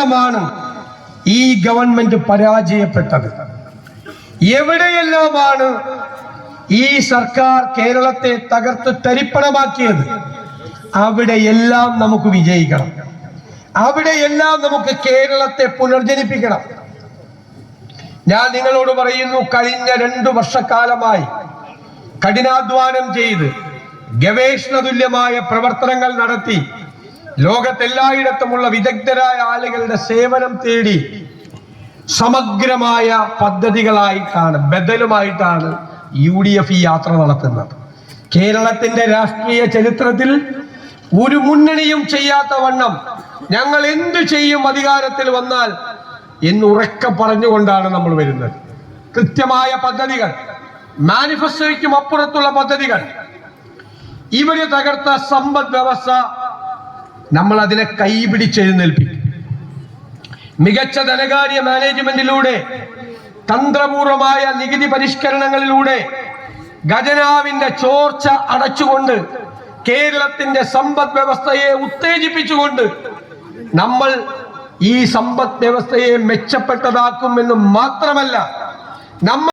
എവിടെയെല്ലാമാണ് ഈ ഗവൺമെന്റ് പരാജയപ്പെട്ടത്, എവിടെയെല്ലാമാണ് ഈ സർക്കാർ കേരളത്തെ തകർത്ത് തരിപ്പണമാക്കിയത്, അവിടെയെല്ലാം നമുക്ക് വിജയിക്കണം. അവിടെയെല്ലാം നമുക്ക് കേരളത്തെ പുനർജനിപ്പിക്കണം. ഞാൻ നിങ്ങളോട് പറയുന്നു, കഴിഞ്ഞ 2 വർഷക്കാലമായി കഠിനാധ്വാനം ചെയ്ത് ഗവേഷണ തുല്യമായ പ്രവർത്തനങ്ങൾ നടത്തി ലോകത്തെല്ലായിടത്തുമുള്ള വിദഗ്ധരായ ആളുകളുടെ സേവനം തേടി സമഗ്രമായ പദ്ധതികളായിട്ടാണ്, ബദലുമായിട്ടാണ് UDF ഈ യാത്ര നടത്തുന്നത്. കേരളത്തിന്റെ രാഷ്ട്രീയ ചരിത്രത്തിൽ ഒരു മുന്നണിയും ചെയ്യാത്ത വണ്ണം ഞങ്ങൾ എന്തു ചെയ്യും അധികാരത്തിൽ വന്നാൽ എന്നുറക്കെ പറഞ്ഞുകൊണ്ടാണ് നമ്മൾ വരുന്നത്. കൃത്യമായ പദ്ധതികൾ, മാനിഫെസ്റ്റോയ്ക്കും അപ്പുറത്തുള്ള പദ്ധതികൾ. ഇവര് തകർത്ത സമ്പദ് വ്യവസ്ഥ നമ്മൾ അതിനെ കൈപിടിച്ചെഴുന്നേൽപ്പിക്കും. മികച്ച ധനകാര്യ മാനേജ്മെന്റിലൂടെ, തന്ത്രപൂർവമായ നികുതി പരിഷ്കരണങ്ങളിലൂടെ, ഖജനാവിന്റെ ചോർച്ച അടച്ചുകൊണ്ട്, കേരളത്തിന്റെ സമ്പദ് വ്യവസ്ഥയെ ഉത്തേജിപ്പിച്ചുകൊണ്ട് നമ്മൾ ഈ സമ്പദ് വ്യവസ്ഥയെ മെച്ചപ്പെട്ടതാക്കുമെന്ന് മാത്രമല്ല, നമ്മൾ